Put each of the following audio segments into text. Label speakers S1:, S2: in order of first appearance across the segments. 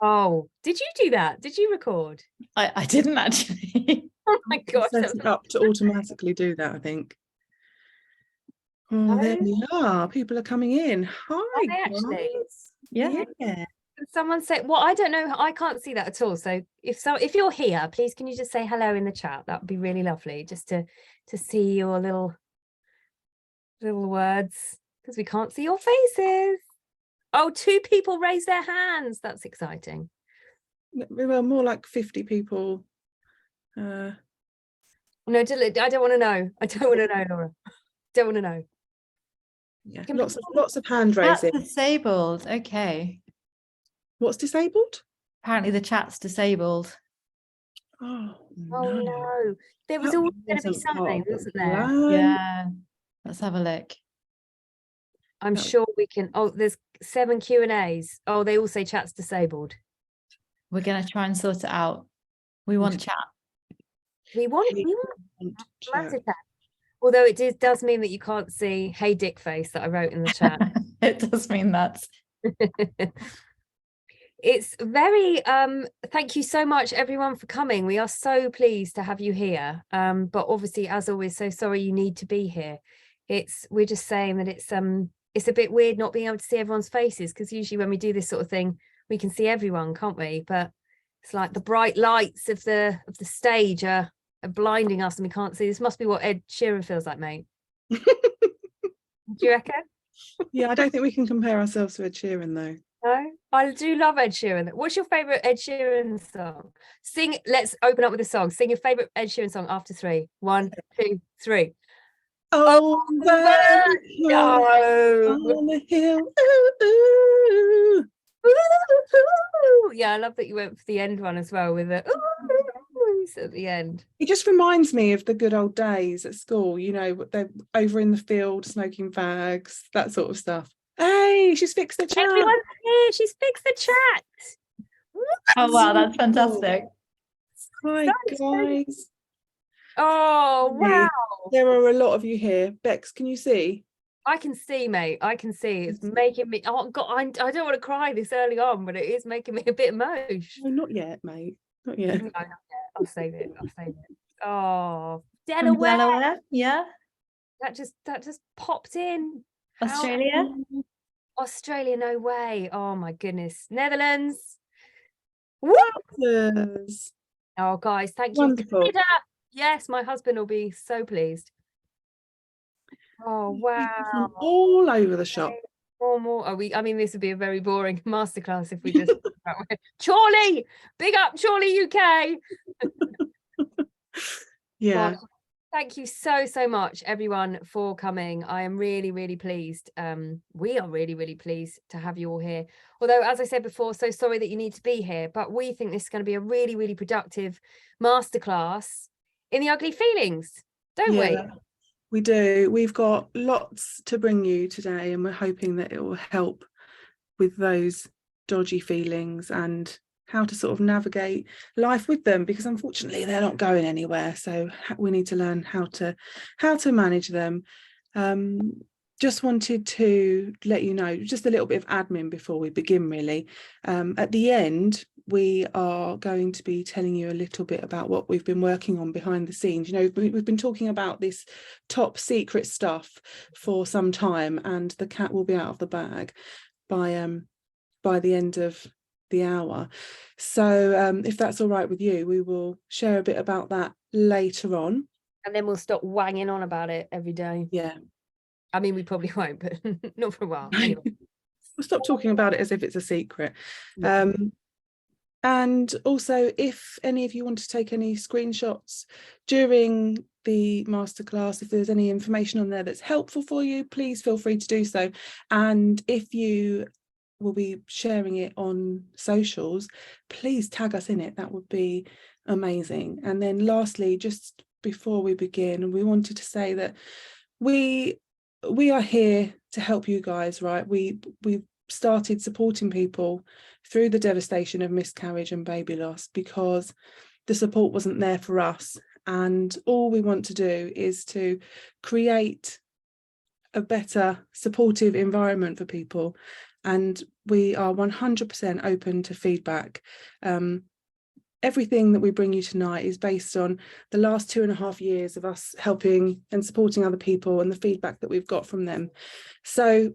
S1: Oh, did you do that? Did you record?
S2: I didn't actually.
S1: Oh my gosh.
S3: Set it up to automatically do that, I think. Oh, there we are. People are coming in. Hi,
S1: actually?
S3: guys.
S2: Yeah.
S3: Yeah.
S1: Someone say, well, I don't know. I can't see that at all. So if you're here, please, can you just say hello in the chat? That would be really lovely, just to see your little words, because we can't see your faces. Oh, 2 people raised their hands. That's exciting.
S3: Well, more like 50 people.
S1: No, I don't want to know. I don't want to know, Laura. Don't want to know.
S3: Yeah, lots of hand
S2: Chat's
S3: raising.
S2: disabled. Okay.
S3: What's disabled?
S2: Apparently the chat's disabled.
S3: Oh
S1: no. There was always going to be something, wasn't there?
S2: Yeah. Let's have a look.
S1: I'm sure we can. Oh, there's 7 Q&As. Oh, they all say chat's disabled.
S2: We're going to try and sort it out. We want chat.
S1: We want massive chat. Although it does mean that you can't see "Hey Dick Face" that I wrote in the chat.
S2: It does mean that.
S1: It's very thank you so much everyone for coming. We are so pleased to have you here. But obviously, as always, so sorry you need to be here. We're just saying that it's a bit weird not being able to see everyone's faces, because usually when we do this sort of thing, we can see everyone, can't we? But it's like the bright lights of the stage are blinding us and we can't see. This must be what Ed Sheeran feels like, mate. Do you reckon?
S3: Yeah, I don't think we can compare ourselves to Ed Sheeran though.
S1: No, I do love Ed Sheeran. What's your favorite Ed Sheeran song? Sing. Let's open up with a song. Sing your favorite Ed Sheeran song after 3. 1, 2, 3.
S3: Oh,
S1: no.
S3: On the hill.
S1: Ooh, ooh. Yeah, I love that you went for the end one as well with the at the end.
S3: It just reminds me of the good old days at school, you know, they're over in the field smoking fags, that sort of stuff. Hey, she's fixed the chat.
S1: Everyone's here. She's fixed the chat.
S2: Oh wow, that's fantastic.
S3: Hi guys.
S1: Oh wow.
S3: There are a lot of you here. Bex, can you see?
S1: I can see, mate. I can see. It's making me, oh God, I don't want to cry this early on, but it is making me a bit emotional.
S3: No, not yet, mate. Not yet.
S1: No, not yet. I'll save it. Oh, Delaware.
S2: Delaware, yeah.
S1: That just popped in.
S2: Australia.
S1: Australia, no way. Oh my goodness. Netherlands. Woo! Oh guys, thank you.
S3: Wonderful.
S1: Yes, my husband will be so pleased. Oh wow.
S3: From all over the shop.
S1: More. I mean, this would be a very boring masterclass if we just Chorley, big up Chorley UK.
S3: Yeah.
S1: Gosh, thank you so much everyone for coming. I am really pleased. We are really pleased to have you all here. Although, as I said before, so sorry that you need to be here, but we think this is going to be a really productive masterclass in the ugly feelings, don't we?
S3: We do. We've got lots to bring you today, and we're hoping that it will help with those dodgy feelings and how to sort of navigate life with them, because unfortunately they're not going anywhere. So we need to learn how to manage them. Just wanted to let you know just a little bit of admin before we begin, really. At the end, we are going to be telling you a little bit about what we've been working on behind the scenes. You know, we've been talking about this top secret stuff for some time, and the cat will be out of the bag by the end of the hour. So if that's all right with you, we will share a bit about that later on.
S1: And then we'll stop wanging on about it every day.
S3: Yeah.
S1: I mean, we probably won't, but not for a while. Anyway.
S3: We'll stop talking about it as if it's a secret. Yeah. And also, if any of you want to take any screenshots during the masterclass, if there's any information on there that's helpful for you, please feel free to do so. And if you will be sharing it on socials, please tag us in it. That would be amazing. And then lastly, just before we begin, we wanted to say that we are here to help you guys, right? We've started supporting people through the devastation of miscarriage and baby loss because the support wasn't there for us, and all we want to do is to create a better supportive environment for people and we are 100% open to feedback. Everything that we bring you tonight is based on the last 2.5 years of us helping and supporting other people and the feedback that we've got from them. So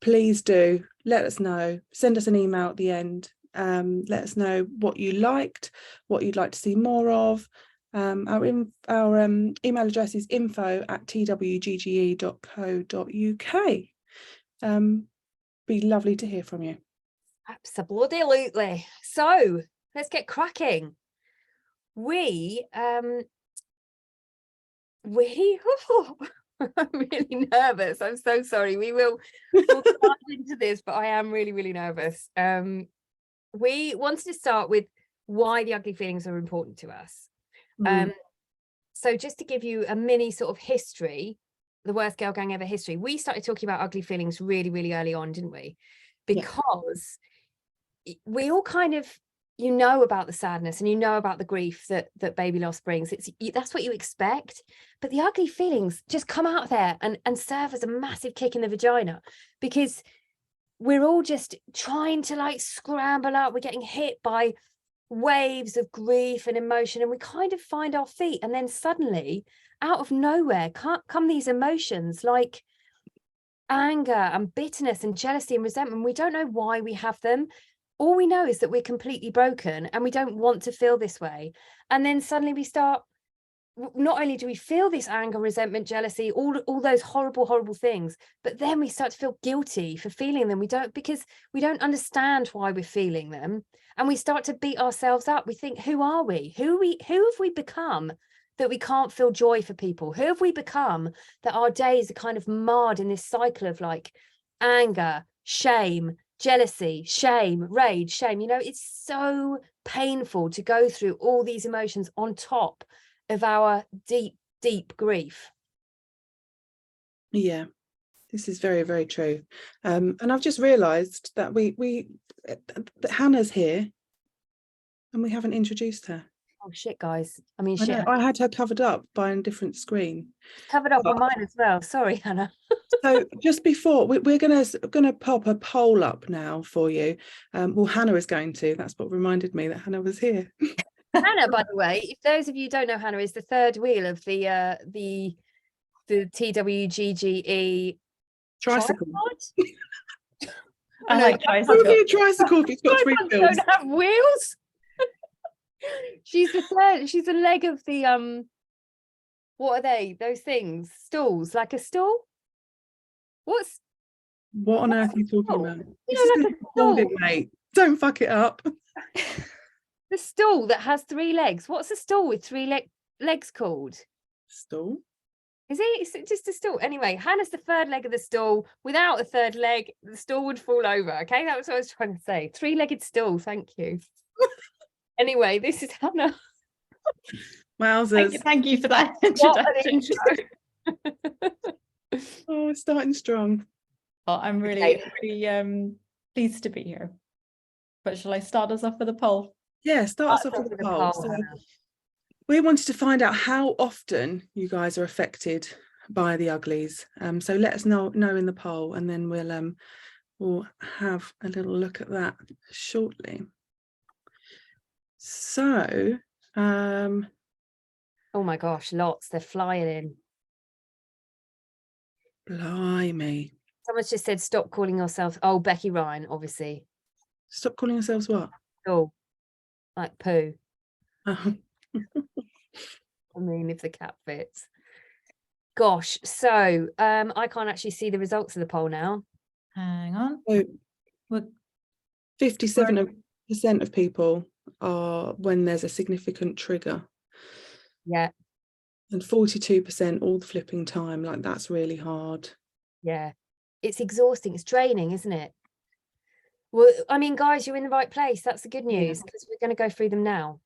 S3: please do let us know, send us an email at the end, let us know what you liked, what you'd like to see more of. Our email address is info@twgge.co.uk. Be lovely to hear from you.
S1: Absolutely. So let's get cracking. I'm really nervous. I'm so sorry. We'll dive into this, but I am really, really nervous. We wanted to start with why the ugly feelings are important to us. So just to give you a mini sort of history, the worst girl gang ever history, we started talking about ugly feelings really, really early on, didn't we? Because we all kind of, you know, about the sadness and you know about the grief that baby loss brings. That's what you expect, but the ugly feelings just come out there and serve as a massive kick in the vagina, because we're all just trying to like scramble up. We're getting hit by waves of grief and emotion, and we kind of find our feet, and then suddenly out of nowhere come these emotions like anger and bitterness and jealousy and resentment. We don't know why we have them. All we know is that we're completely broken and we don't want to feel this way. And then suddenly we start, not only do we feel this anger, resentment, jealousy, all those horrible things, but then we start to feel guilty for feeling them. Because we don't understand why we're feeling them, and we start to beat ourselves up. We think, who are we? Who have we become that we can't feel joy for people? Who have we become that our days are kind of marred in this cycle of like anger, shame, jealousy, shame, rage, shame? You know, it's so painful to go through all these emotions on top of our deep grief.
S3: Yeah, this is very, very true. And I've just realized that that Hannah's here and we haven't introduced her.
S1: Oh shit, guys. I mean,
S3: I
S1: shit.
S3: know, I had her covered up by a different screen.
S1: Covered up on mine as well. Sorry, Hannah.
S3: So just before, we're gonna pop a poll up now for you. Well, Hannah is going to. That's what reminded me that Hannah was here.
S1: Hannah, by the way, if those of you who don't know, Hannah is the third wheel of the TWGGE
S3: Tricycle.
S2: I like tricycle.
S3: Only a tricycle if it's got 3 wheels.
S1: Don't have wheels. She's the third. She's a leg of the what are they? Those things? Stools, like a stool. What
S3: on earth are you talking about?
S1: You
S3: This
S1: know,
S3: is
S1: like a
S3: recorded,
S1: stool.
S3: mate. Don't fuck it up.
S1: The stool that has 3 legs. What's a stool with 3 legs called?
S3: Stool.
S1: Is it just a stool? Anyway, Hannah's the third leg of the stool. Without a third leg, the stool would fall over. Okay, that was what I was trying to say. 3-legged stool. Thank you. Anyway, this is Hannah.
S3: Wowzers.
S2: Thank you for that
S1: What an
S2: introduction.
S3: Oh, it's starting strong.
S2: Well, I'm really pleased to be here. But shall I start us off with a poll?
S3: Yeah, start us off with a poll. So we wanted to find out how often you guys are affected by the uglies. So let us know in the poll, and then we'll have a little look at that shortly. So
S1: oh my gosh, lots. They're flying in.
S3: Blimey.
S1: Someone's just said stop calling yourself. Oh, Becky Ryan, obviously.
S3: Stop calling yourselves what?
S1: Oh, like poo.
S3: Oh.
S1: I mean, if the cat fits. Gosh, so I can't actually see the results of the poll now.
S2: Hang on.
S3: So 57% of people are when there's a significant trigger.
S1: Yeah.
S3: And 42% all the flipping time. Like, that's really hard.
S1: Yeah. It's exhausting. It's draining, isn't it? Well, I mean, guys, you're in the right place. That's the good news, because we're going to go through them now.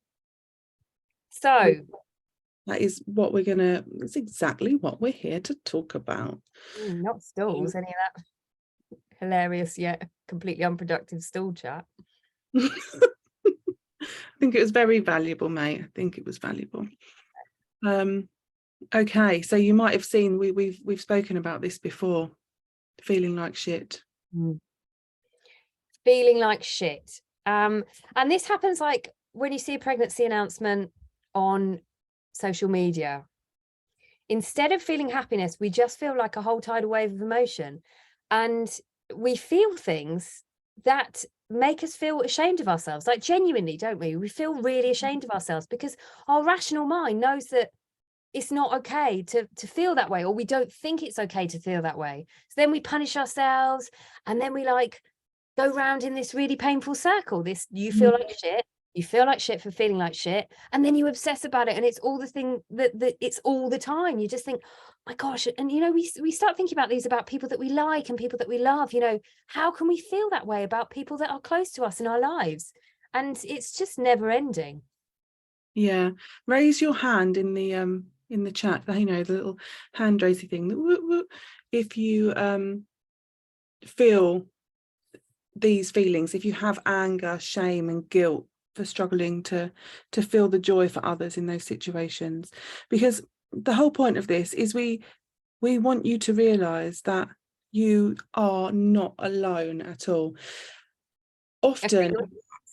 S1: So
S3: that is what it's exactly what we're here to talk about.
S1: Not stools, any of that hilarious yet completely unproductive stool chat.
S3: I think it was very valuable, mate. I think it was valuable. Okay, so you might have seen we've spoken about this before, feeling like shit.
S1: feeling like shit. And this happens like when you see a pregnancy announcement on social media. Instead of feeling happiness, we just feel like a whole tidal wave of emotion. And we feel things that make us feel ashamed of ourselves, like genuinely, don't we? We feel really ashamed of ourselves because our rational mind knows that it's not okay to feel that way, or we don't think it's okay to feel that way. So then we punish ourselves, and then we like go round in this really painful circle. This, you feel like shit, you feel like shit for feeling like shit, and then you obsess about it, and it's all the thing that it's all the time. You just think, my gosh. And you know, we start thinking about these, about people that we like and people that we love. You know, how can we feel that way about people that are close to us in our lives? And it's just never ending.
S3: Yeah, raise your hand in the chat, you know, the little hand raising thing, if you feel these feelings, if you have anger, shame and guilt for struggling to feel the joy for others in those situations. Because the whole point of this is we want you to realize that you are not alone at all. Often,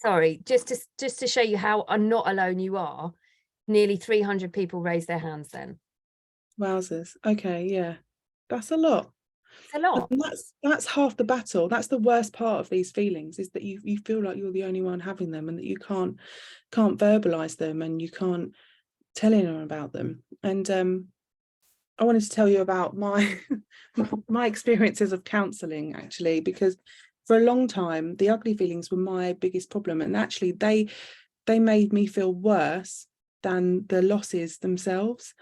S1: sorry, just to show you how not alone you are, nearly 300 people raised their hands then.
S3: wowzers. Okay, yeah, that's a lot.
S1: It's a lot.
S3: And that's half the battle. That's the worst part of these feelings, is that you feel like you're the only one having them, and that you can't verbalize them, and you can't tell anyone about them. And I wanted to tell you about my my experiences of counselling, actually, because for a long time the ugly feelings were my biggest problem, and actually they made me feel worse than the losses themselves.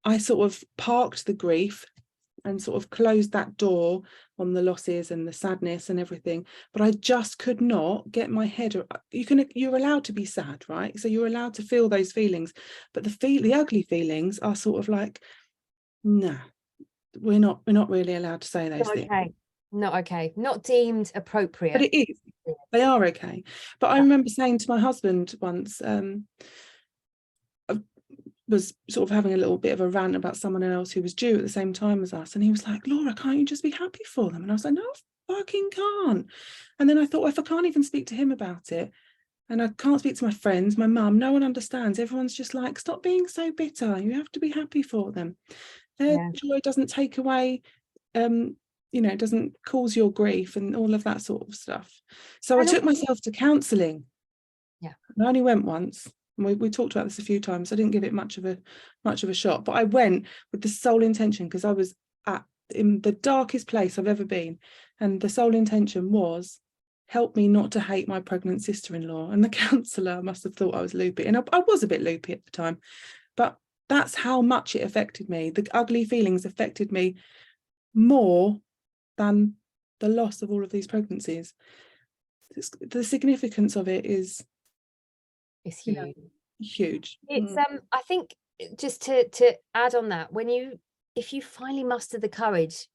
S3: I sort of parked the grief and sort of closed that door on the losses and the sadness and everything, but I just could not get my head. You're allowed to be sad, right? So you're allowed to feel those feelings, but the ugly feelings are sort of like, nah, we're not really allowed to say those things.
S1: Not okay, not deemed appropriate.
S3: But it is, they are okay. But I remember saying to my husband once, was sort of having a little bit of a rant about someone else who was due at the same time as us, and he was like, Laura, can't you just be happy for them? And I was like, no, I fucking can't. And then I thought, well, if I can't even speak to him about it, and I can't speak to my friends, my mum, no one understands. Everyone's just like, stop being so bitter, you have to be happy for them. Their joy doesn't take away, you know, it doesn't cause your grief and all of that sort of stuff. So I took myself to counselling.
S1: Yeah,
S3: I only went once. We talked about this a few times. I didn't give it much of a shot, but I went with the sole intention, because I was in the darkest place I've ever been, and the sole intention was, help me not to hate my pregnant sister-in-law. And the counsellor must have thought I was loopy, and I was a bit loopy at the time, but that's how much it affected me. The ugly feelings affected me more than the loss of all of these pregnancies. The significance of it is,
S1: it's huge.
S3: you know, huge.
S1: It's I think, just to add on that, if you finally muster the courage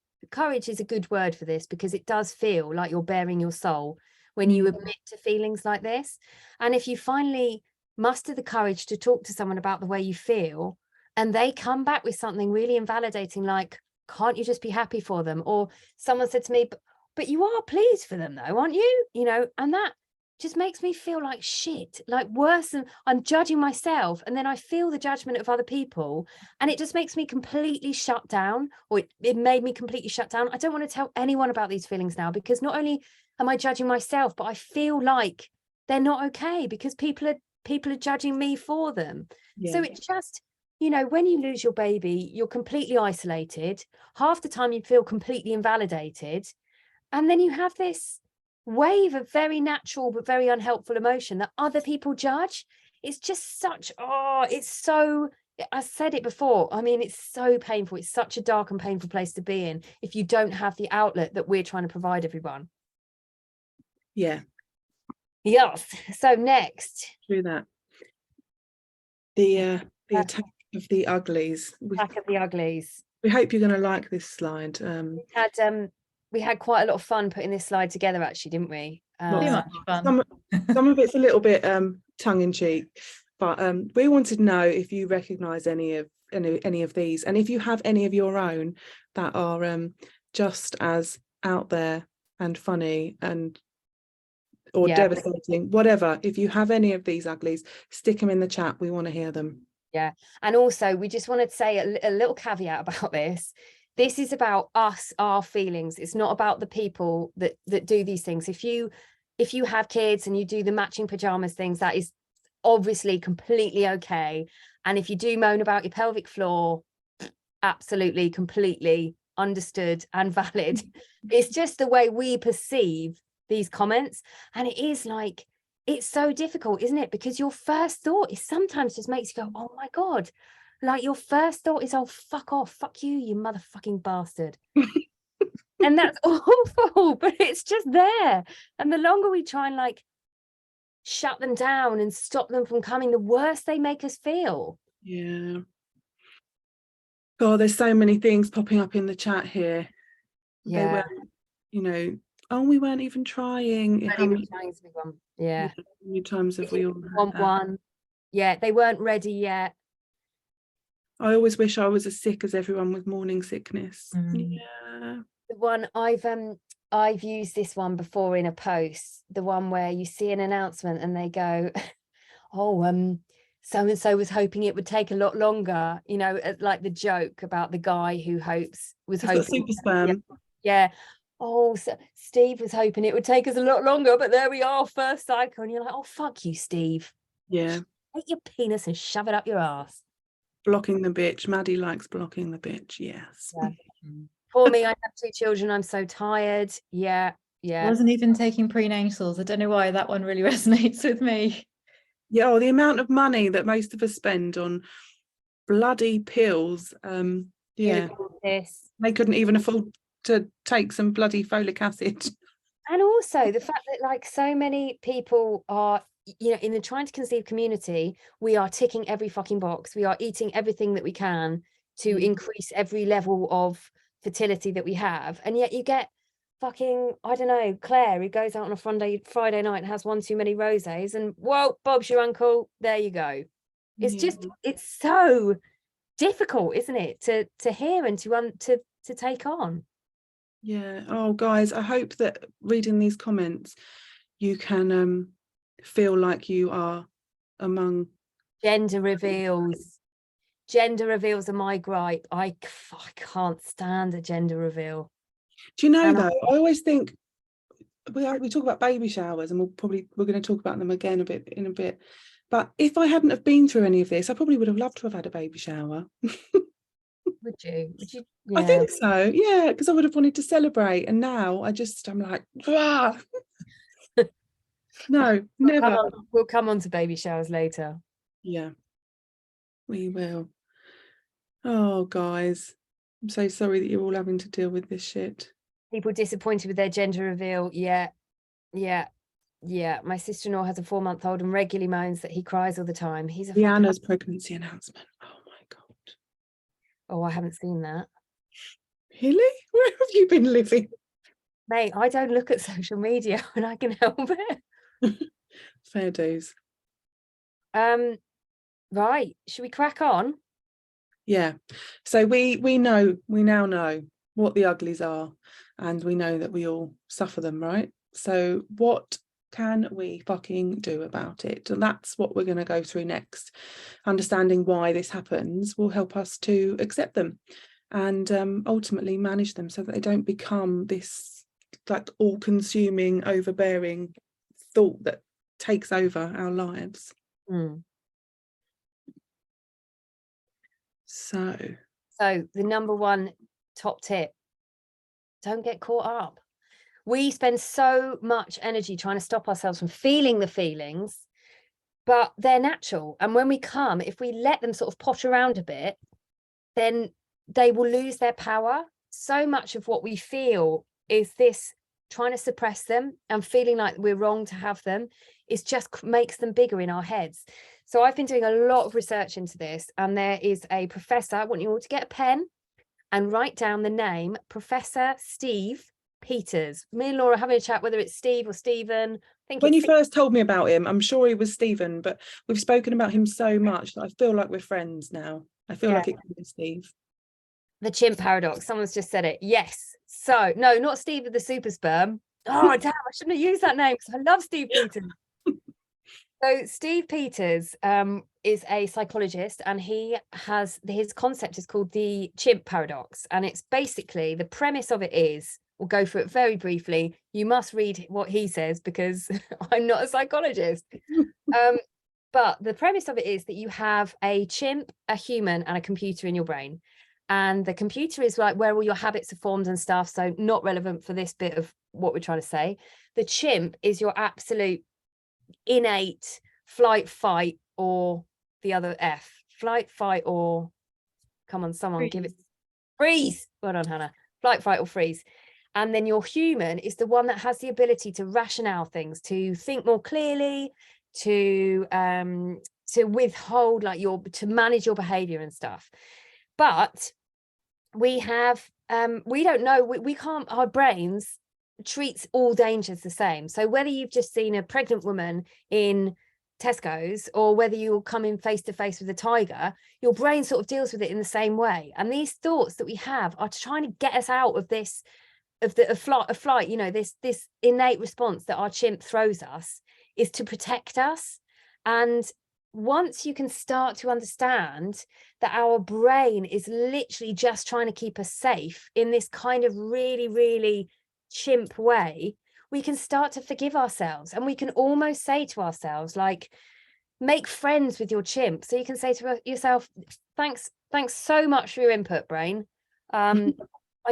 S1: is a good word for this, because it does feel like you're bearing your soul when you admit to feelings like this. And if you finally muster the courage to talk to someone about the way you feel, and they come back with something really invalidating, like, can't you just be happy for them? Or someone said to me, but you are pleased for them though, aren't you? You know, and that just makes me feel like shit, like worse than I'm judging myself. And then I feel the judgment of other people, and it just makes me completely shut down, or it made me completely shut down. I don't want to tell anyone about these feelings now, because not only am I judging myself, but I feel like they're not okay, because people are judging me for them. So it's just, you know, when you lose your baby, you're completely isolated. Half the time you feel completely invalidated. And then you have this wave of very natural but very unhelpful emotion that other people judge. It's just such, it's so, I said it before, I mean, it's so painful. It's such a dark and painful place to be in if you don't have the outlet that we're trying to provide everyone.
S3: Yeah.
S1: Yes. So next,
S3: Through that, the attack of the uglies.
S1: Attack of the Uglies.
S3: We hope you're going to like this slide.
S1: We had quite a lot of fun putting this slide together, actually, didn't we?
S2: Too much fun.
S3: Some of it's a little bit tongue-in-cheek, but we wanted to know if you recognise any of these, and if you have any of your own that are just as out there and funny and or devastating, whatever. If you have any of these uglies, stick them in the chat. We want to hear them.
S1: Yeah. And also, we just wanted to say a little caveat about this. This is about us, our feelings. It's not about the people that do these things. If you have kids and you do the matching pajamas things, that is obviously completely okay. And if you do moan about your pelvic floor, absolutely, completely understood and valid. It's just the way we perceive these comments. And it is like, it's so difficult, isn't it? Because your first thought is sometimes just makes you go, oh my God. Like your first thought is, oh, fuck off, fuck you, you motherfucking bastard. And that's awful, but it's just there. And the longer we try and like shut them down and stop them from coming, the worse they make us feel.
S3: Yeah. God, there's so many things popping up in the chat here.
S1: Yeah.
S3: They were, you know, oh, we weren't even trying. How many times have we all heard that?
S1: One. Yeah, they weren't ready yet.
S3: I always wish I was as sick as everyone with morning sickness. Yeah.
S1: The one I've used this one before in a post, the one where you see an announcement and they go, oh, so and so was hoping it would take a lot longer, you know, like the joke about the guy who was hoping
S3: super sperm.
S1: Yeah. Oh, so Steve was hoping it would take us a lot longer, but there we are, first cycle. And you're like, oh, fuck you, Steve.
S3: Yeah.
S1: Take your penis and shove it up your ass.
S3: Blocking the bitch. Maddie likes blocking the bitch. Yes.
S1: Yeah. For me, I have 2 children. I'm so tired. Yeah.
S2: I wasn't even taking prenatals. I don't know why that one really resonates with me.
S3: Yeah, the amount of money that most of us spend on bloody pills. Yeah. They couldn't even afford to take some bloody folic acid.
S1: And also the fact that like so many people are, you know, in the trying to conceive community, we are ticking every fucking box. We are eating everything that we can to increase every level of fertility that we have. And yet you get fucking, I don't know, Claire, who goes out on a Friday night and has one too many rosés and whoa, Bob's your uncle. There you go. It's just, it's so difficult, isn't it, to hear and to take on.
S3: Yeah. Oh, guys, I hope that reading these comments, you can feel like you are among
S1: gender reveals. Gender reveals are my gripe. I can't stand a gender reveal.
S3: Do you know, though, I always think we talk about baby showers and we're going to talk about them again in a bit. But if I hadn't have been through any of this, I probably would have loved to have had a baby shower.
S1: Would you? Yeah.
S3: I think so, yeah, because I would have wanted to celebrate. And now I'm like, ah. No, never.
S1: We'll come on to baby showers later.
S3: Yeah, we will. Oh, guys, I'm so sorry that you're all having to deal with this shit.
S1: People disappointed with their gender reveal. Yeah. My sister-in-law has a 4-month-old and regularly moans that he cries all the time. He's
S3: Rihanna's pregnancy announcement. Oh my God.
S1: Oh, I haven't seen that.
S3: Really? Where have you been living?
S1: Mate, I don't look at social media when I can help it.
S3: Fair dues.
S1: Right, should we crack on?
S3: Yeah. So we now know what the uglies are, and we know that we all suffer them, right? So what can we fucking do about it? And that's what we're going to go through next. Understanding why this happens will help us to accept them and ultimately manage them so that they don't become this like all-consuming, overbearing thought that takes over our lives. So
S1: the number one top tip, don't get caught up. We spend so much energy trying to stop ourselves from feeling the feelings, but they're natural. And when we come, if we let them sort of pot around a bit, then they will lose their power. So much of what we feel is this trying to suppress them and feeling like we're wrong to have them. It just makes them bigger in our heads. So I've been doing a lot of research into this, and there is a professor. I want you all to get a pen and write down the name, Professor Steve Peters. Me and Laura are having a chat whether it's Steve or Stephen. I think
S3: when you first told me about him, I'm sure he was Stephen, but we've spoken about him so much that I feel like we're friends now. I feel like it could be Steve.
S1: The Chimp Paradox. Someone's just said it. Yes. So no, not Steve of the super sperm. Oh, damn, I shouldn't have used that name because I love Steve Peters. So Steve Peters is a psychologist, and his concept is called the Chimp Paradox. And it's basically, the premise of it is, we'll go through it very briefly. You must read what he says because I'm not a psychologist. But the premise of it is that you have a chimp, a human, and a computer in your brain. And the computer is like where all your habits are formed and stuff. So not relevant for this bit of what we're trying to say. The chimp is your absolute innate flight, fight, or the other F. Flight, fight, or come on, someone
S2: Freeze.
S1: give it. Freeze. Well done, Hannah. Flight, fight, or freeze. And then your human is the one that has the ability to rationale things, to think more clearly, to withhold, like to manage your behavior and stuff. But we don't know, we can't, our brains treats all dangers the same. So whether you've just seen a pregnant woman in Tesco's or whether you're coming face to face with a tiger, your brain sort of deals with it in the same way. And these thoughts that we have are trying to get us out of this, of flight, you know, this innate response that our chimp throws us is to protect us. And once you can start to understand that our brain is literally just trying to keep us safe in this kind of really, really chimp way, we can start to forgive ourselves, and we can almost say to ourselves, like, make friends with your chimp. So you can say to yourself, thanks so much for your input, brain. I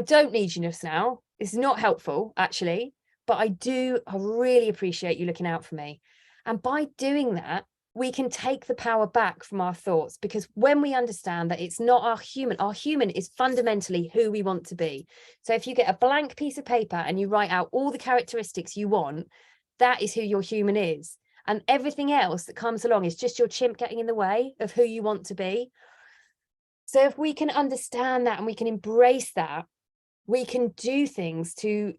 S1: don't need you just now. It's not helpful, actually, but I really appreciate you looking out for me. And by doing that, we can take the power back from our thoughts, because when we understand that it's not our human is fundamentally who we want to be. So if you get a blank piece of paper and you write out all the characteristics you want, that is who your human is. And everything else that comes along is just your chimp getting in the way of who you want to be. So if we can understand that and we can embrace that, we can do things to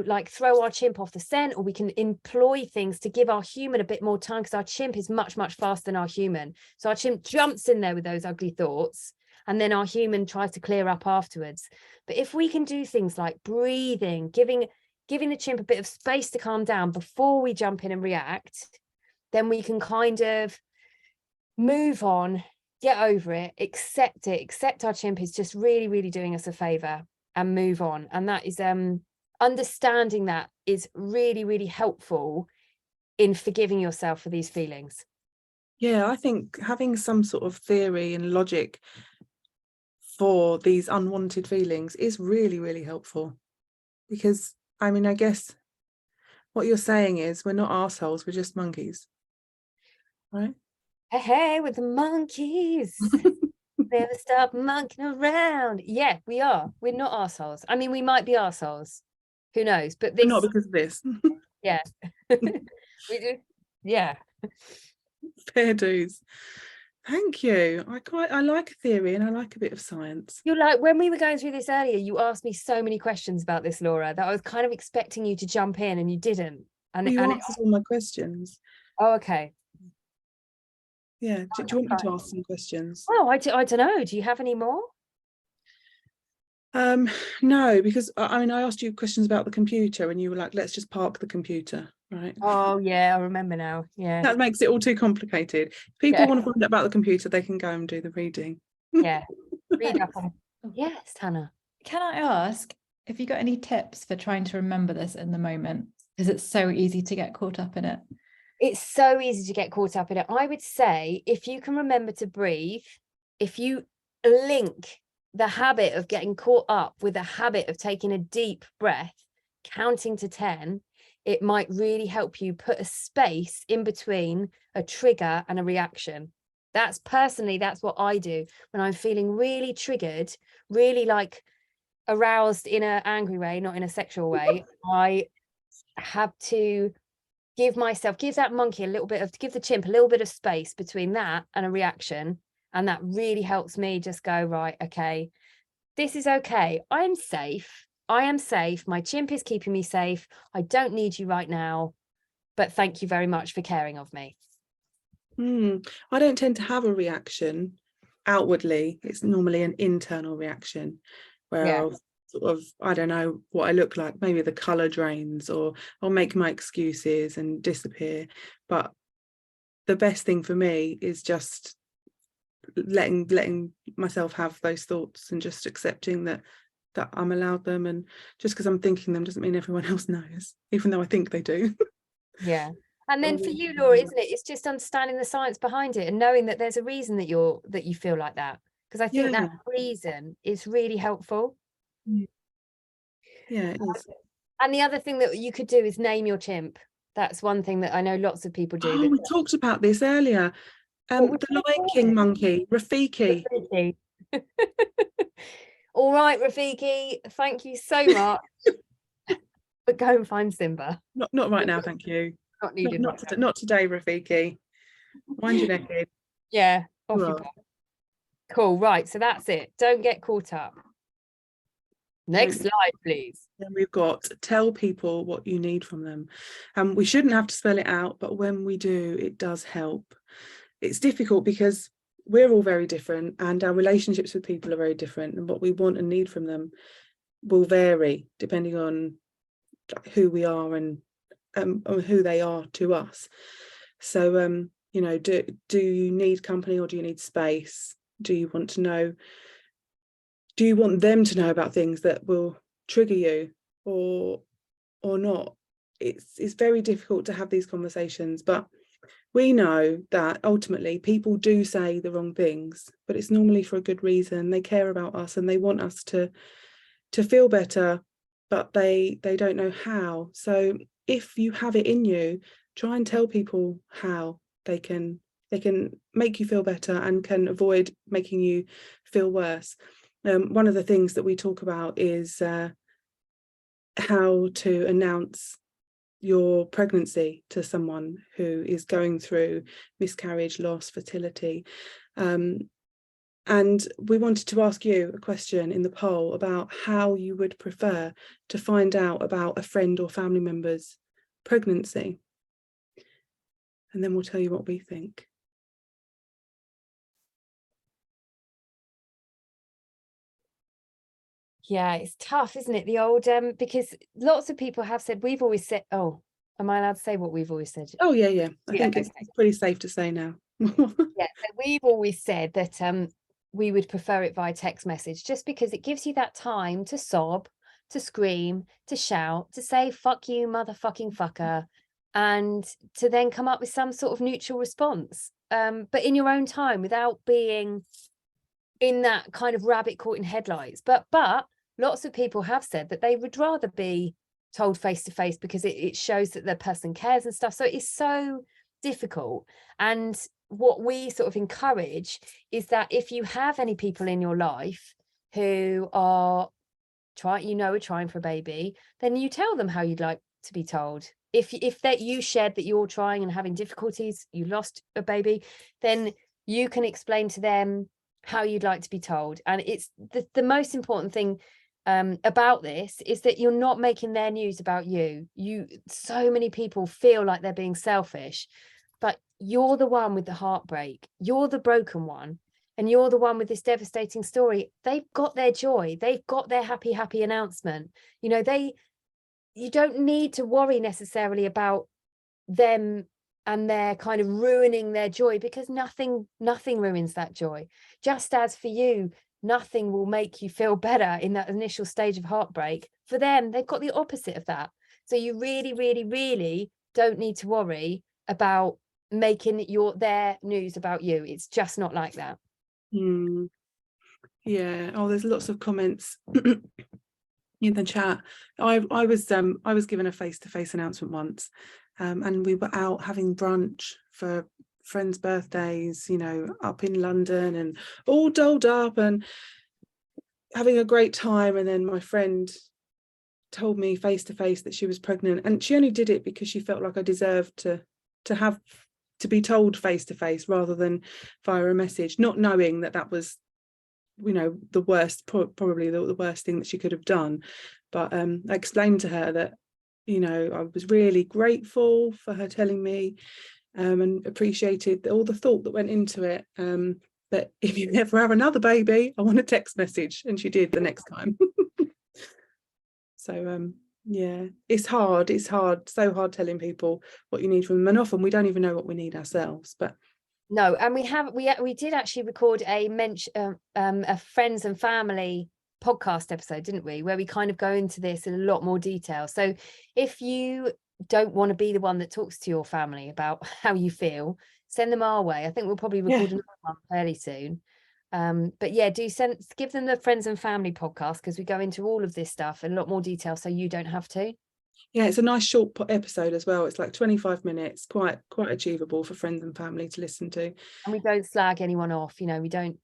S1: like throw our chimp off the scent, or we can employ things to give our human a bit more time, because our chimp is much, much faster than our human. So our chimp jumps in there with those ugly thoughts, and then our human tries to clear up afterwards. But if we can do things like breathing, giving the chimp a bit of space to calm down before we jump in and react, then we can kind of move on, get over it, accept our chimp is just really, really doing us a favor, and move on. And that is understanding that is really, really helpful in forgiving yourself for these feelings.
S3: Yeah, I think having some sort of theory and logic for these unwanted feelings is really, really helpful. Because, I mean, I guess what you're saying is we're not arseholes, we're just monkeys, right?
S1: Hey, with the monkeys. Never stop monkeying around. Yeah, we are. We're not arseholes. I mean, we might be arseholes. Who knows? But this,
S3: not because of this.
S1: yeah. We do. Yeah.
S3: Fair dues. Thank you. I like a theory and I like a bit of science.
S1: You're like, when we were going through this earlier, you asked me so many questions about this, Laura, that I was kind of expecting you to jump in, and you didn't. And
S3: You answered all my questions.
S1: Oh, okay.
S3: Yeah. Do you want me to ask some questions?
S1: Oh, I don't know. Do you have any more?
S3: No, because I mean, I asked you questions about the computer and you were like, let's just park the computer, right?
S1: Oh, yeah, I remember now. Yeah.
S3: That makes it all too complicated. If people want to find out about the computer, they can go and do the reading.
S1: Yeah. Read up on. Yes, Hannah.
S2: Can I ask if you got any tips for trying to remember this in the moment? Because it's so easy to get caught up in it.
S1: It's so easy to get caught up in it. I would say if you can remember to breathe, if you link the habit of getting caught up with the habit of taking a deep breath, counting to 10, it might really help you put a space in between a trigger and a reaction. That's what I do when I'm feeling really triggered, really like aroused in an angry way, not in a sexual way. I have to give that monkey give the chimp a little bit of space between that and a reaction. And that really helps me just go, right, okay, this is okay. I am safe. My chimp is keeping me safe. I don't need you right now, but thank you very much for caring of me.
S3: I don't tend to have a reaction outwardly. It's normally an internal reaction where sort of, I don't know what I look like, maybe the colour drains, or I'll make my excuses and disappear. But the best thing for me is just letting myself have those thoughts and just accepting that I'm allowed them, and just because I'm thinking them doesn't mean everyone else knows, even though I think they do.
S1: Yeah. And then for you, Laura, isn't it? It's just understanding the science behind it and knowing that there's a reason that you feel like that. Because I think that reason is really helpful.
S3: Yeah, it is.
S1: And the other thing that you could do is name your chimp. That's one thing that I know lots of people do.
S3: Oh, we talked about this earlier. The Lion King monkey, Rafiki.
S1: All right, Rafiki, thank you so much. But go and find Simba.
S3: Not right now, thank you.
S1: Not needed.
S3: Not today, Rafiki. Wind your neck in.
S1: Yeah, off you go. Cool, right, so that's it. Don't get caught up. Next slide, please.
S3: Then we've got tell people what you need from them. We shouldn't have to spell it out, but when we do, it does help. It's difficult because we're all very different and our relationships with people are very different, and what we want and need from them will vary depending on who we are and who they are to us. So you know, do you need company or do you need space? Do you want to know, do you want them to know about things that will trigger you or not? It's very difficult to have these conversations, but we know that ultimately people do say the wrong things, but it's normally for a good reason. They care about us and they want us to feel better, but they don't know how. So if you have it in you, try and tell people how they can make you feel better and can avoid making you feel worse. One of the things that we talk about is how to announce your pregnancy to someone who is going through miscarriage, loss, fertility. And we wanted to ask you a question in the poll about how you would prefer to find out about a friend or family member's pregnancy. And then we'll tell you what we think.
S1: Yeah, it's tough, isn't it? The old because lots of people have said, we've always said, oh, am I allowed to say what we've always said?
S3: Oh yeah. I think it's pretty safe to say now.
S1: Yeah, so we've always said that we would prefer it via text message, just because it gives you that time to sob, to scream, to shout, to say fuck you, motherfucking fucker, and to then come up with some sort of neutral response, but in your own time, without being in that kind of rabbit caught in headlights. But lots of people have said that they would rather be told face to face, because it shows that the person cares and stuff. So it's so difficult. And what we sort of encourage is that if you have any people in your life who are trying for a baby, then you tell them how you'd like to be told. If that you shared that you're trying and having difficulties, you lost a baby, then you can explain to them how you'd like to be told. And it's the most important thing about this is that you're not making their news about you. So many people feel like they're being selfish, but you're the one with the heartbreak, you're the broken one, and you're the one with this devastating story. They've got their joy, they've got their happy announcement. You know, you don't need to worry necessarily about them and they're kind of ruining their joy, because nothing ruins that joy. Just as for you, nothing will make you feel better in that initial stage of heartbreak. For them, they've got the opposite of that. So you really, really, really don't need to worry about making their news about you. It's just not like that.
S3: Yeah. Oh, there's lots of comments in the chat. I was given a face-to-face announcement once, and we were out having brunch for friends' birthdays, you know, up in London, and all dolled up and having a great time. And then my friend told me face to face that she was pregnant, and she only did it because she felt like I deserved to be told face to face rather than via a message, not knowing that was, you know, the worst, probably the worst thing that she could have done. But I explained to her that, you know, I was really grateful for her telling me, and appreciated all the thought that went into it. But if you ever have another baby, I want a text message, and she did the next time. So yeah, it's hard, so hard telling people what you need from them, and often we don't even know what we need ourselves. But
S1: no, and we did actually record a friends and family podcast episode, didn't we, where we kind of go into this in a lot more detail. So if you don't want to be the one that talks to your family about how you feel, send them our way. I think we'll probably record another one fairly soon. But yeah, give them the friends and family podcast, because we go into all of this stuff in a lot more detail, so you don't have to.
S3: yeah, it's a nice short episode as well. It's like 25 minutes, quite achievable for friends and family to listen to.
S1: And we don't slag anyone off, you know. We don't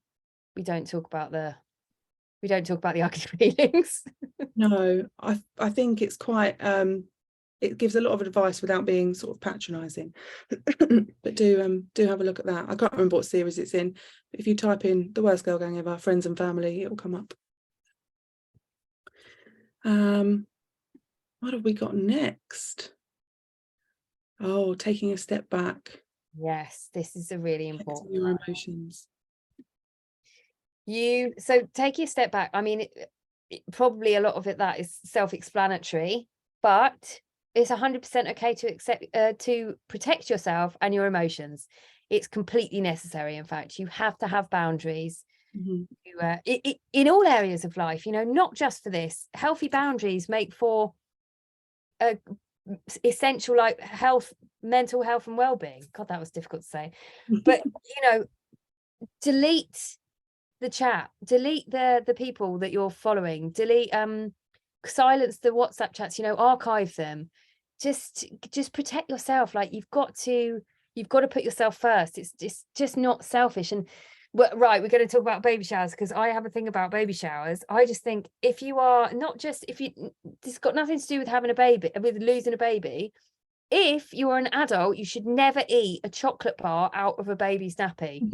S1: talk about the ugly feelings.
S3: No, I think it's quite it gives a lot of advice without being sort of patronizing. But do have a look at that. I can't remember what series it's in, but if you type in The Worst Girl Gang Ever, friends and family, it will come up. What have we got next? Oh, taking a step back.
S1: Yes, this is a really important
S3: your
S1: one.
S3: emotions.
S1: So taking a step back, I mean, probably a lot of that is self-explanatory, but it's 100% okay to accept, to protect yourself and your emotions. It's completely necessary. In fact, you have to have boundaries. In all areas of life, you know, not just for this. Healthy boundaries make for essential, like mental health and well-being. God, that was difficult to say. But you know, delete the chat, delete the people that you're following, silence the WhatsApp chats, you know, archive them. Just protect yourself. Like you've got to put yourself first. It's just not selfish. And right, we're going to talk about baby showers, because I have a thing about baby showers. I just think if you are not just, it's got nothing to do with having a baby, with losing a baby. If you are an adult, you should never eat a chocolate bar out of a baby's nappy.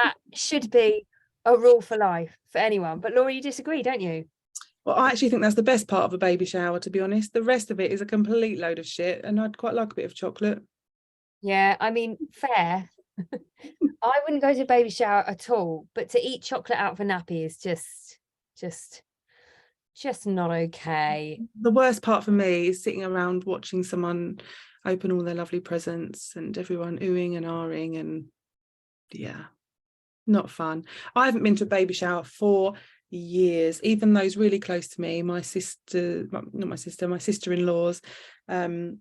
S1: That should be a rule for life for anyone. But Laura, you disagree, don't you?
S3: Well, I actually think that's the best part of a baby shower, to be honest. The rest of it is a complete load of shit, and I'd quite like a bit of chocolate.
S1: Yeah, I mean, fair. I wouldn't go to a baby shower at all, but to eat chocolate out of a nappy is just not okay.
S3: The worst part for me is sitting around watching someone open all their lovely presents and everyone oohing and ahhing, and yeah, not fun. I haven't been to a baby shower for years, even those really close to me, my sister-in-laws, you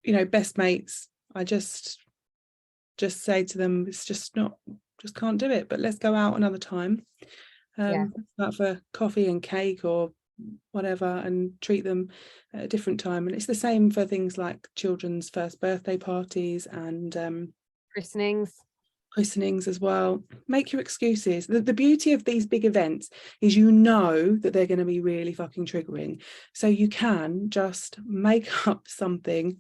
S3: know, best mates. I just say to them, it's just can't do it, but let's go out another time, out for coffee and cake or whatever, and treat them at a different time. And it's the same for things like children's first birthday parties and christenings as well. Make your excuses. The beauty of these big events is, you know, that they're going to be really fucking triggering, so you can just make up something,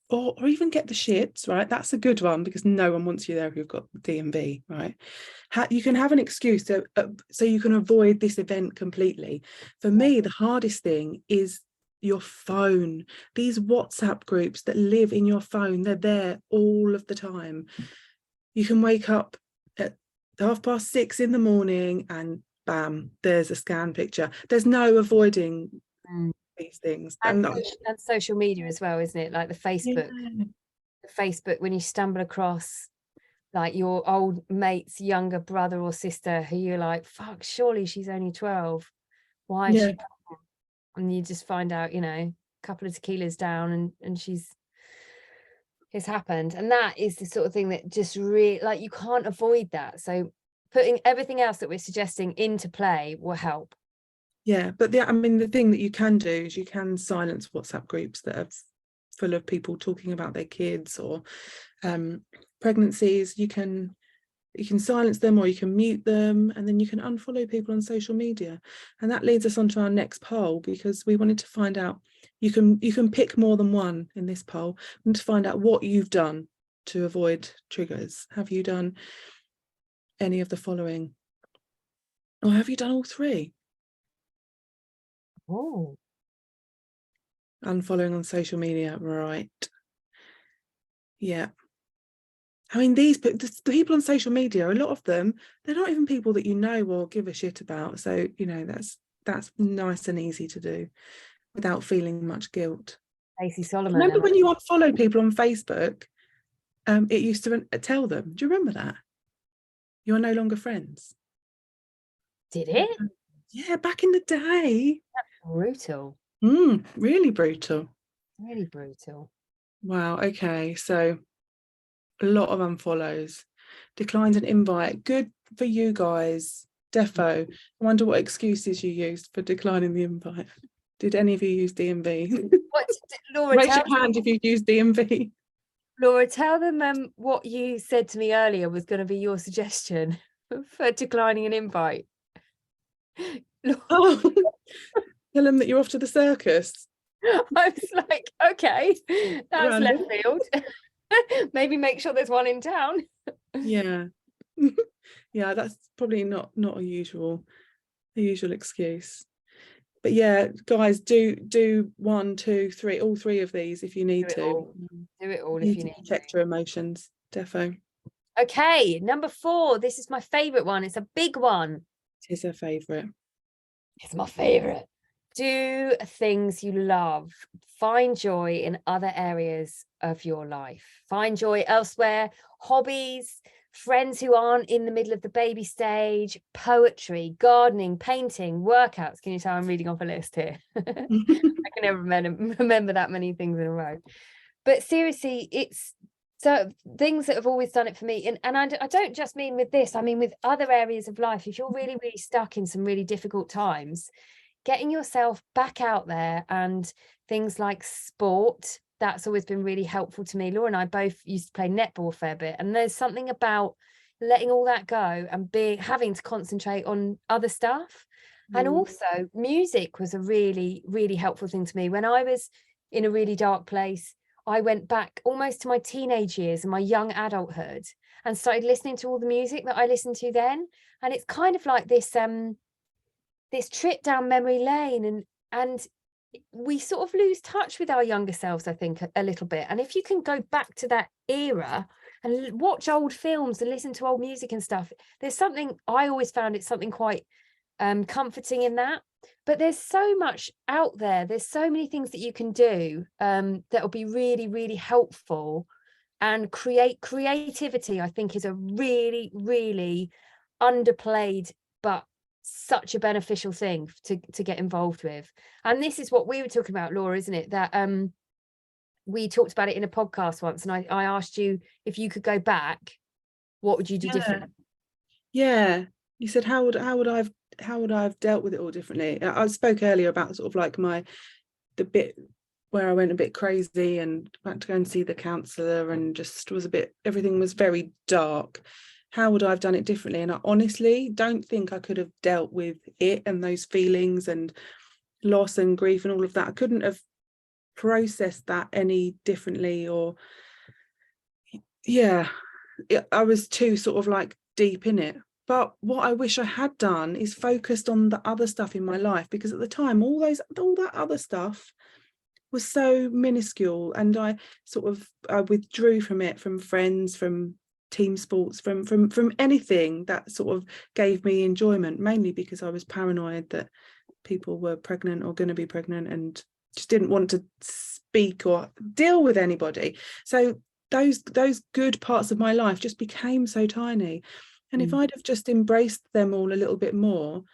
S3: or even get the shits, right? That's a good one, because no one wants you there if you've got DMV, right? You can have an excuse so you can avoid this event completely. For me, the hardest thing is your phone. These WhatsApp groups that live in your phone, they're there all of the time. You can wake up at 6:30 in the morning and bam, there's a scan picture. There's no avoiding these things.
S1: And social media as well, isn't it? Like the Facebook.
S3: Yeah.
S1: The Facebook, when you stumble across like your old mate's younger brother or sister who you're like, fuck, surely she's only 12. Why is she pregnant? And you just find out, you know, a couple of tequilas down and it's happened. And that is the sort of thing that just really, like, you can't avoid that. So putting everything else that we're suggesting into play will help.
S3: Yeah, but I mean, the thing that you can do is you can silence WhatsApp groups that are full of people talking about their kids or pregnancies. You can silence them, or you can mute them, and then you can unfollow people on social media. And that leads us on to our next poll, because we wanted to find out, you can pick more than one in this poll, and to find out what you've done to avoid triggers. Have you done any of the following, or have you done all three?
S1: Oh,
S3: unfollowing on social media, right? Yeah, I mean, the people on social media, a lot of them, they're not even people that you know or give a shit about. So, you know, that's nice and easy to do without feeling much guilt.
S1: Stacey Solomon.
S3: Remember when you unfollowed people on Facebook? It used to tell them. Do you remember that? You're no longer friends.
S1: Did it?
S3: Yeah, back in the day.
S1: That's brutal.
S3: Really brutal.
S1: Really brutal.
S3: Wow. Okay. So a lot of unfollows, declines an invite. Good for you guys. Defo. I wonder what excuses you used for declining the invite. Did any of you use DMV?
S1: What, Laura,
S3: Raise your hand if you used DMV.
S1: Laura, tell them what you said to me earlier was going to be your suggestion for declining an invite.
S3: Oh, tell them that you're off to the circus.
S1: I was like, okay, that's
S3: Random.
S1: left field. Maybe make sure there's one in town.
S3: Yeah. Yeah, that's probably not a usual excuse. But yeah, guys, do 1, 2, 3, all 3 of these if you need to.
S1: Do it all
S3: You
S1: if you need to.
S3: Protect your emotions, defo.
S1: Okay, number 4. This is my favorite one. It's a big one.
S3: It is her favorite.
S1: It's my favorite. Do things you love. Find joy in other areas of your life. Find joy elsewhere. Hobbies, friends who aren't in the middle of the baby stage, poetry, gardening, painting, workouts. Can you tell I'm reading off a list here? I can never remember that many things in a row. But seriously, it's so things that have always done it for me. And I don't just mean with this, I mean with other areas of life. If you're really, really stuck in some really difficult times, getting yourself back out there, and things like sport, that's always been really helpful to me. Laura and I both used to play netball a fair bit, and there's something about letting all that go and having to concentrate on other stuff. And also music was a really, really helpful thing to me. When I was in a really dark place, I went back almost to my teenage years and my young adulthood and started listening to all the music that I listened to then. And it's kind of like this this trip down memory lane, and we sort of lose touch with our younger selves, I think, a little bit. And if you can go back to that era and watch old films and listen to old music and stuff, there's something, I always found it something quite comforting in that. But there's so much out there, there's so many things that you can do that will be really, really helpful. And creativity, I think, is a really, really underplayed but such a beneficial thing to get involved with. And this is what we were talking about, Laura, isn't it? That we talked about it in a podcast once, and I asked you if you could go back, what would you do differently?
S3: Yeah, you said how would I have dealt with it all differently. I spoke earlier about sort of like the bit where I went a bit crazy and had to go and see the counsellor, and just was everything was very dark. How would I have done it differently? And I honestly don't think I could have dealt with it and those feelings and loss and grief and all of that. I couldn't have processed that any differently, or I was too sort of like deep in it. But what I wish I had done is focused on the other stuff in my life, because at the time all that other stuff was so minuscule, and I sort of withdrew from it, from friends, from team sports, from anything that sort of gave me enjoyment, mainly because I was paranoid that people were pregnant or going to be pregnant and just didn't want to speak or deal with anybody. So those good parts of my life just became so tiny. And if I'd have just embraced them all a little bit more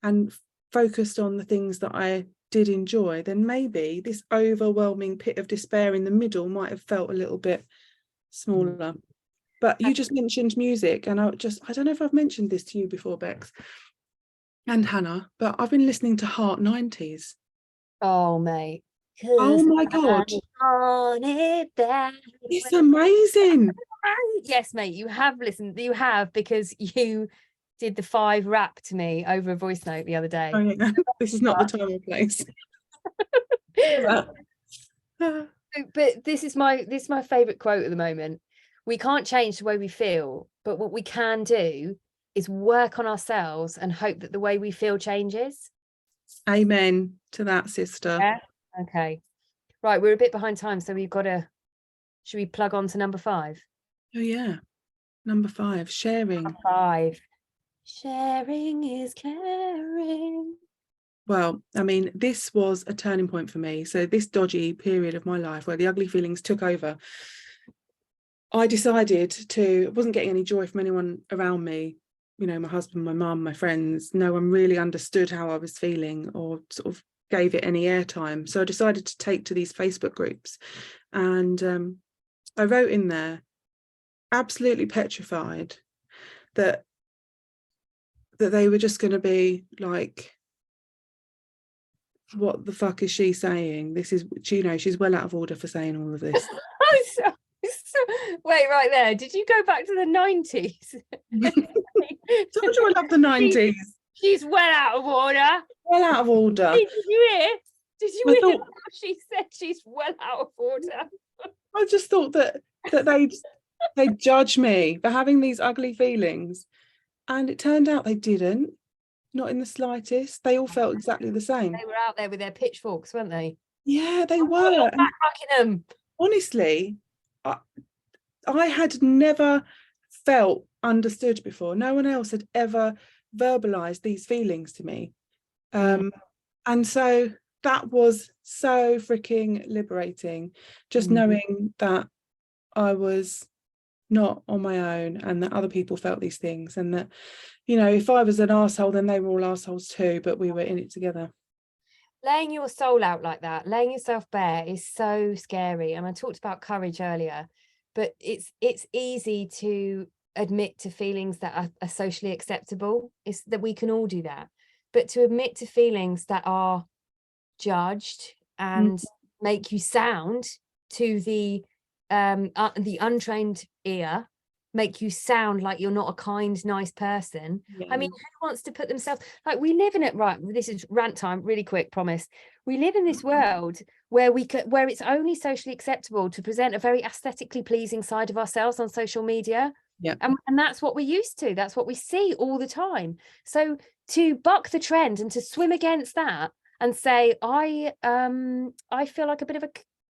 S3: and focused on the things that I did enjoy, then maybe this overwhelming pit of despair in the middle might have felt a little bit smaller. But you just mentioned music, and I don't know if I've mentioned this to you before, Bex and Hannah, but I've been listening to Heart 90s.
S1: Oh, mate.
S3: Oh my God. It's amazing.
S1: Yes, mate, you have listened. You have, because you did the 5 rap to me over a voice note the other day.
S3: Oh, yeah. This is not the time or place.
S1: But this is my favorite quote at the moment. We can't change the way we feel, but what we can do is work on ourselves and hope that the way we feel changes.
S3: Amen to that, sister.
S1: Yeah. Okay. Right, we're a bit behind time, so should we plug on to number 5?
S3: Oh yeah. Number 5, sharing.
S1: Number 5. Sharing is caring.
S3: Well, I mean, this was a turning point for me. So this dodgy period of my life where the ugly feelings took over, I decided I wasn't getting any joy from anyone around me. You know, my husband, my mum, my friends, no one really understood how I was feeling or sort of gave it any airtime. So I decided to take to these Facebook groups, and I wrote in there, absolutely petrified that they were just going to be like, what the fuck is she saying? This is, you know, she's well out of order for saying all of this.
S1: Wait, right there. Did you go back to the 90s?
S3: Told you I love the 90s.
S1: She's well out of order.
S3: Well out of order.
S1: Did you hear? Did you
S3: I
S1: hear
S3: thought-
S1: how she said she's well out of order?
S3: I just thought that they'd judge me for having these ugly feelings. And it turned out they didn't. Not in the slightest. They all felt exactly the same.
S1: They were out there with their pitchforks, weren't they?
S3: Yeah, they
S1: You're
S3: were.
S1: back Buckingham.
S3: Honestly, I had never felt understood before. No one else had ever verbalized these feelings to me. And so that was so freaking liberating, just knowing that I was not on my own and that other people felt these things, and that, you know, if I was an arsehole, then they were all arseholes too, but we were in it together.
S1: Laying your soul out like that, laying yourself bare, is so scary. And I talked about courage earlier, but it's easy to admit to feelings that are socially acceptable. It's that we can all do that. But to admit to feelings that are judged and make you sound to the untrained ear, make you sound like you're not a kind, nice person. I mean, who wants to put themselves, like, we live in it, right? This is rant time, really quick, promise. We live in this world where where it's only socially acceptable to present a very aesthetically pleasing side of ourselves on social media.
S3: Yeah.
S1: And that's what we're used to. That's what we see all the time. So to buck the trend and to swim against that and say, I feel like a bit of a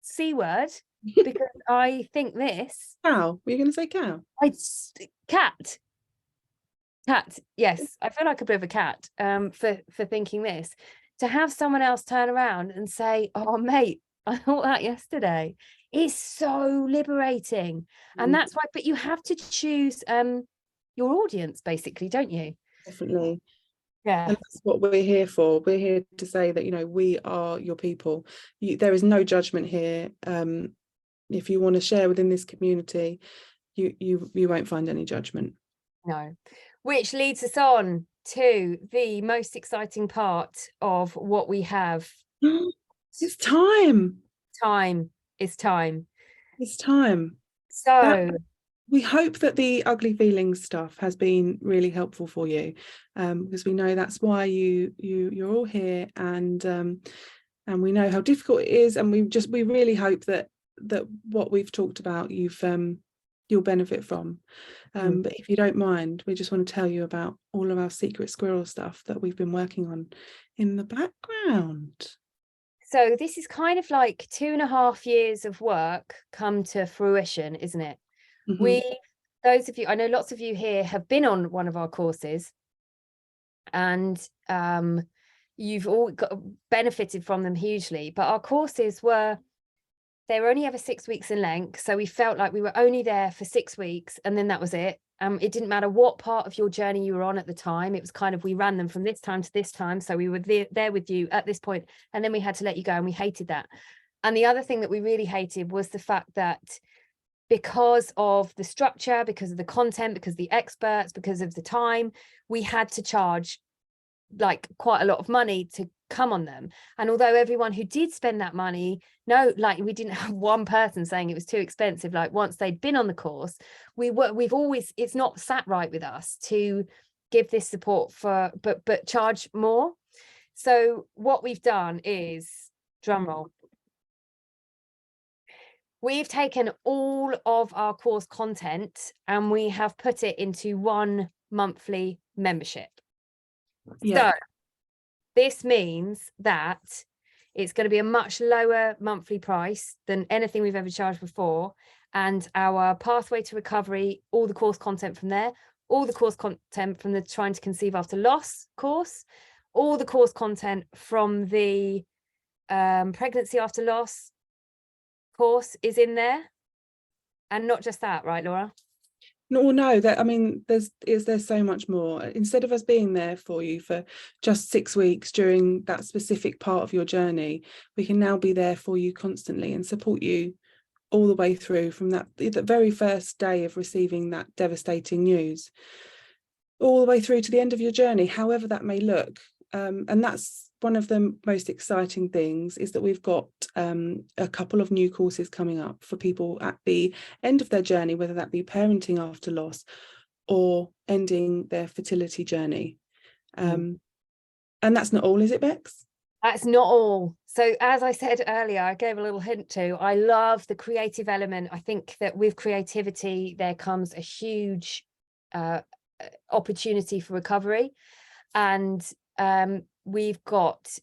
S1: C word because I think this.
S3: Cow? Were you going to say cow?
S1: Cat. Yes, I feel like a bit of a cat for thinking this. To have someone else turn around and say, oh mate, I thought that yesterday, is so liberating. And that's why, but you have to choose your audience, basically, don't you?
S3: Definitely.
S1: Yeah.
S3: And that's what we're here for. We're here to say that, you know, we are your people. There is no judgment here. If you want to share within this community, you won't find any judgment.
S1: No. Which leads us on to the most exciting part of what we have.
S3: It's time.
S1: Time is time.
S3: It's time.
S1: So
S3: we hope that the ugly feelings stuff has been really helpful for you, because we know that's why you're all here, and we know how difficult it is, and we really hope that what we've talked about you'll benefit from. But if you don't mind, we just want to tell you about all of our secret squirrel stuff that we've been working on in the background.
S1: So this is kind of like 2.5 years of work come to fruition, isn't it? Those of you, I know lots of you here have been on one of our courses, and you've all benefited from them hugely, but our courses they were only ever 6 weeks in length, so we felt like we were only there for 6 weeks and then that was it. It didn't matter what part of your journey you were on at the time. It was kind of, we ran them from this time to this time, so we were there with you at this point, and then we had to let you go, and we hated that. And the other thing that we really hated was the fact that because of the structure, because of the content, because of the experts, because of the time, we had to charge like quite a lot of money to come on them. And although everyone who did spend that money, we didn't have one person saying it was too expensive. Like, once they'd been on the course, we've always, it's not sat right with us to give this support but charge more. So what we've done is, drum roll, we've taken all of our course content and we have put it into one monthly membership. So this means that it's going to be a much lower monthly price than anything we've ever charged before. And our pathway to recovery, all the course content from there, all the course content from the Trying to Conceive After Loss course, all the course content from the pregnancy after loss course is in there. And not just that, right, Laura?
S3: No, that, I mean, there's so much more. Instead of us being there for you for just 6 weeks during that specific part of your journey, we can now be there for you constantly and support you all the way through, from the very first day of receiving that devastating news, all the way through to the end of your journey, however that may look. And that's one of the most exciting things, is that we've got a couple of new courses coming up for people at the end of their journey, whether that be parenting after loss or ending their fertility journey. And that's not all, is it, Bex?
S1: That's not all. So as I said earlier, I gave a little hint to, I love the creative element. I think that with creativity, there comes a huge opportunity for recovery. And we've got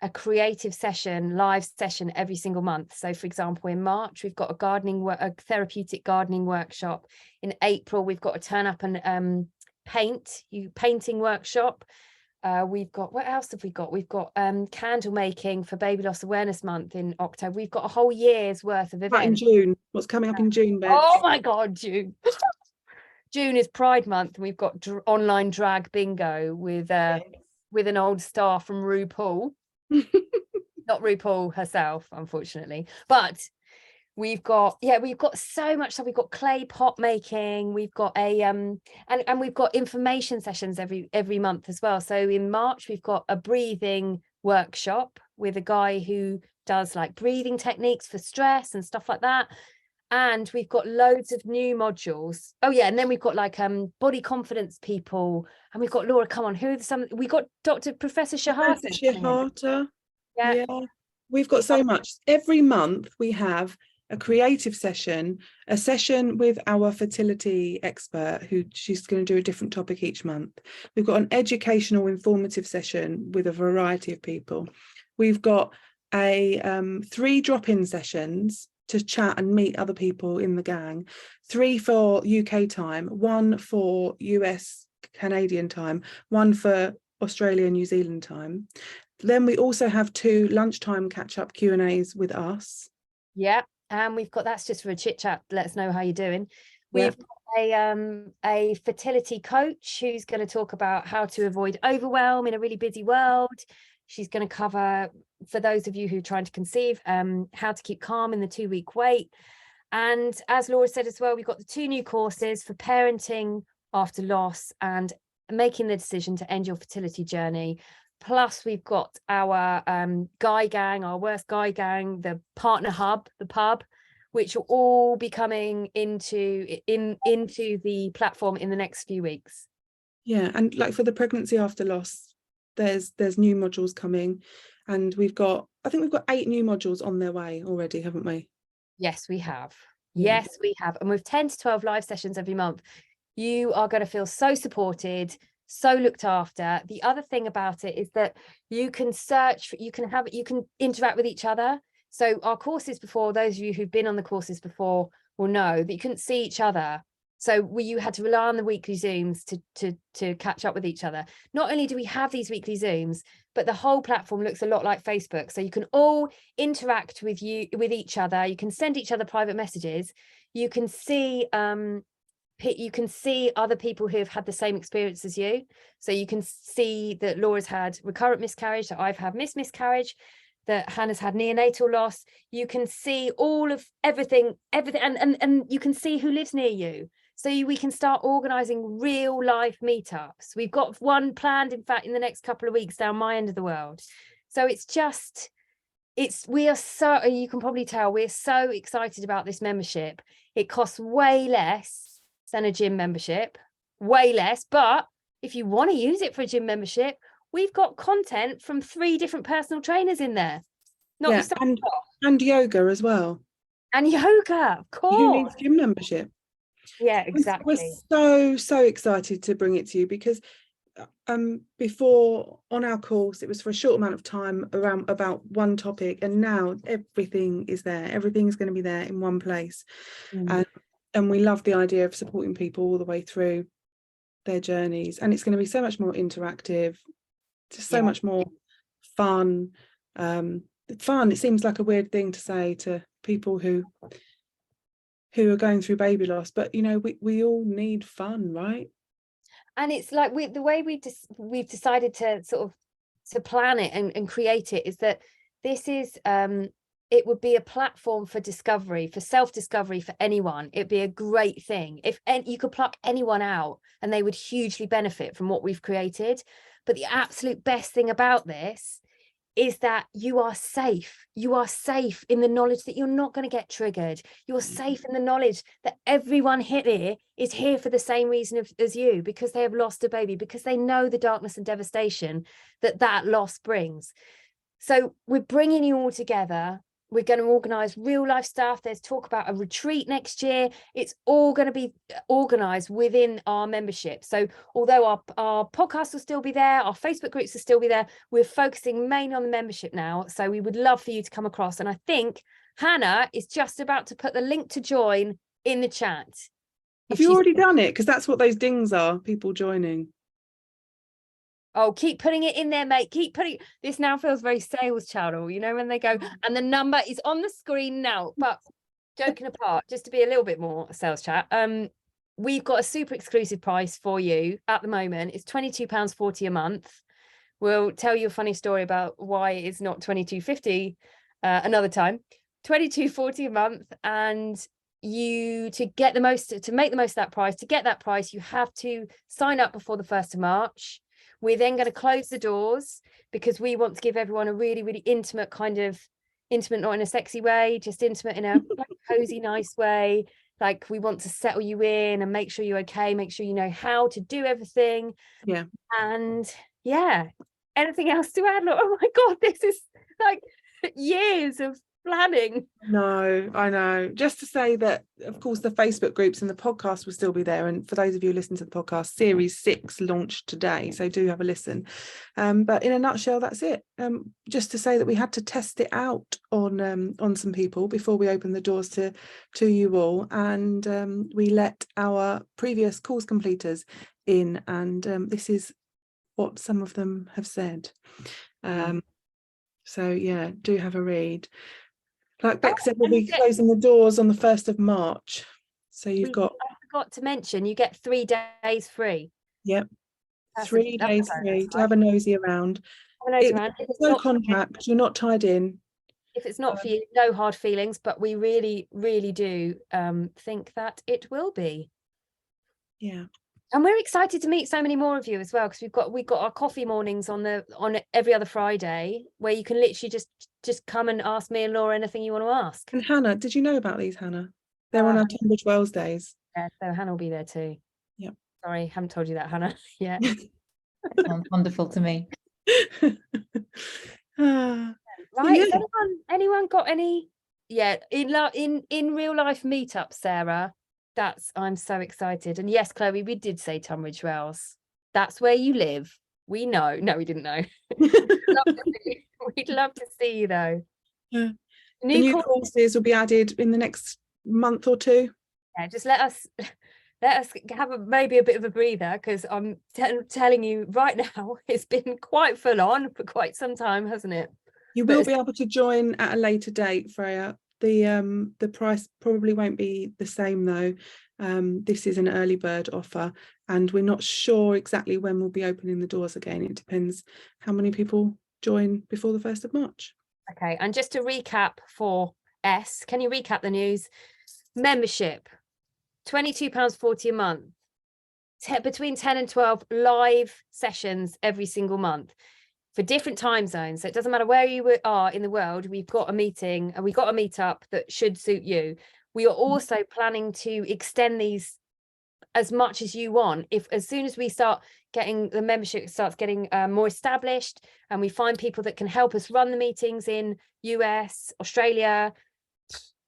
S1: a creative session, live session every single month. So for example, in March, we've got a therapeutic gardening workshop. In April, we've got a turn up and painting workshop. We've got, what else have we got? We've got candle making for Baby Loss Awareness Month in October. We've got a whole year's worth of events.
S3: Right, in June. What's coming up in June, Bex?
S1: Oh my God, June. June is Pride Month, and we've got online drag bingo with an old star from RuPaul. Not RuPaul herself, unfortunately, but we've got so much stuff. We've got clay pot making, we've got a and we've got information sessions every month as well. So in March, we've got a breathing workshop with a guy who does like breathing techniques for stress and stuff like that. And we've got loads of new modules. Oh yeah, and then we've got like body confidence people, and we've got, Laura, come on, who are some? We got Professor Shahata.
S3: Yeah, we've got so much. Every month we have a creative session, a session with our fertility expert, who she's going to do a different topic each month. We've got an educational, informative session with a variety of people. We've got a 3 drop-in sessions to chat and meet other people in the gang, 3 for UK time, 1 for US Canadian time, 1 for Australia New Zealand time. Then we also have 2 lunchtime catch-up Q&As with us.
S1: Yeah, and we've got, that's just for a chit chat, let us know how you're doing. We've got a fertility coach who's going to talk about how to avoid overwhelm in a really busy world. She's going to cover, for those of you who are trying to conceive, how to keep calm in the 2-week wait. And as Laura said as well, we've got the 2 new courses for parenting after loss and making the decision to end your fertility journey. Plus, we've got our guy gang, our worst guy gang, the partner hub, the pub, which will all be coming into the platform in the next few weeks.
S3: Yeah, and like for the pregnancy after loss, there's new modules coming, and I think we've got 8 new modules on their way already, haven't we?
S1: Yes, we have.
S3: Yeah.
S1: Yes, we have. And with 10 to 12 live sessions every month, you are going to feel so supported, so looked after. The other thing about it is that you can you can interact with each other. So our courses before, those of you who've been on the courses before will know that you couldn't see each other. So you had to rely on the weekly Zooms to catch up with each other. Not only do we have these weekly Zooms, but the whole platform looks a lot like Facebook. So you can all interact with each other. You can send each other private messages. You can see other people who have had the same experience as you. So you can see that Laura's had recurrent miscarriage, that I've had miscarriage, that Hannah's had neonatal loss. You can see all of everything, and you can see who lives near you. So we can start organising real life meetups. We've got one planned, in fact, in the next couple of weeks down my end of the world. So we are so, you can probably tell, we're so excited about this membership. It costs way less than a gym membership, way less. But if you want to use it for a gym membership, we've got content from 3 different personal trainers in there.
S3: And yoga as well.
S1: And yoga, of course.
S3: Who needs gym membership?
S1: Yeah, exactly.
S3: We're so excited to bring it to you, because before on our course it was for a short amount of time around about one topic, and now everything is there. Everything's going to be there in one place. And we love the idea of supporting people all the way through their journeys, and it's going to be so much more interactive. just so much more fun. Fun, it seems like a weird thing to say to people who are going through baby loss, but you know, we all need fun, right?
S1: And it's like the way we've decided to sort of to plan it and create it is that this is it would be a platform for discovery, for self-discovery for anyone. It'd be a great thing if you could pluck anyone out and they would hugely benefit from what we've created. But the absolute best thing about this is that you are safe. You are safe in the knowledge that you're not going to get triggered. You're safe in the knowledge that everyone here is here for the same reason as you, because they have lost a baby, because they know the darkness and devastation that loss brings. So we're bringing you all together. We're going to organise real life stuff. There's talk about a retreat next year. It's all going to be organised within our membership. So although our podcast will still be there, our Facebook groups will still be there, we're focusing mainly on the membership now. So we would love for you to come across. And I think Hannah is just about to put the link to join in the chat.
S3: Have you already done it? Because that's what those dings are, people joining.
S1: Oh, keep putting it in there, mate. Keep putting this. Now feels very sales channel, you know, when they go, and the number is on the screen now. But joking apart, just to be a little bit more sales chat, we've got a super exclusive price for you at the moment. It's £22.40 a month. We'll tell you a funny story about why it's not £22.50 another time. £22.40 a month, and you to make the most of that price. To get that price, you have to sign up before the 1st of March. We're then going to close the doors because we want to give everyone a really, really intimate, not in a sexy way, just intimate in a like, cozy, nice way. Like, we want to settle you in and make sure you're okay, make sure you know how to do everything.
S3: Yeah.
S1: And yeah, anything else to add? Oh my God, this is like years of planning.
S3: No, I know. Just to say that, of course, the Facebook groups and the podcast will still be there. And for those of you who listen to the podcast, Series 6 launched today, so do have a listen. But in a nutshell, that's it. Just to say that we had to test it out on some people before we opened the doors to you all, and we let our previous course completers in, and this is what some of them have said. So yeah, do have a read. Like Beck said, we'll be closing the doors on the 1st of March. So you've got... I
S1: forgot to mention, you get 3 days free.
S3: Yep. 3 days free to have a nosy around. It's no contract, you're not tied in.
S1: If it's not for you, no hard feelings, but we really, really do think that it will be.
S3: Yeah.
S1: And we're excited to meet so many more of you as well, because we've got our coffee mornings on every other Friday, where you can literally just come and ask me and Laura anything you want to ask.
S3: And Hannah, did you know about these, Hannah? They're on our Tunbridge Wells days.
S1: Yeah, so Hannah will be there too.
S3: Yep.
S1: Sorry, haven't told you that, Hannah. Yeah.
S2: Sounds wonderful to me.
S1: Right. So yeah. Has anyone got any in real life meetups, Sarah? I'm so excited. And yes, Chloe, we did say Tunbridge Wells. That's where you live. We know. No, we didn't know. We'd love to see you though.
S3: Yeah. New courses will be added in the next month or two.
S1: Yeah, just let us have maybe a bit of a breather, because I'm telling you right now, it's been quite full on for quite some time, hasn't it?
S3: You will be able to join at a later date, Freya. The price probably won't be the same though. This is an early bird offer, and we're not sure exactly when we'll be opening the doors again. It depends how many people join before the 1st of March.
S1: Okay, and just to recap for S, can you recap the news? Membership, £22.40 a month, between 10 and 12 live sessions every single month for different time zones. So it doesn't matter where you are in the world, we've got a meeting and we've got a meetup that should suit you. We are also planning to extend these as much as you want. As soon as we start getting the membership starts getting more established, and we find people that can help us run the meetings in US, Australia,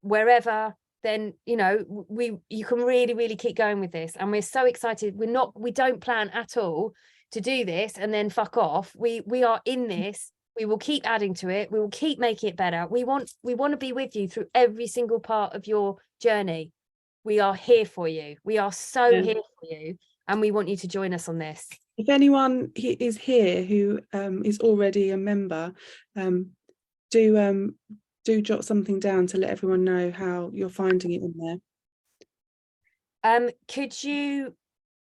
S1: wherever, then you can really, really keep going with this. And we're so excited. We don't plan at all to do this and then fuck off. We are in this. We will keep adding to it. We will keep making it better. We want to be with you through every single part of your journey. We are here for you. We are so here for you, and we want you to join us on this.
S3: If anyone is here who is already a member, do jot something down to let everyone know how you're finding it in there.
S1: Could you,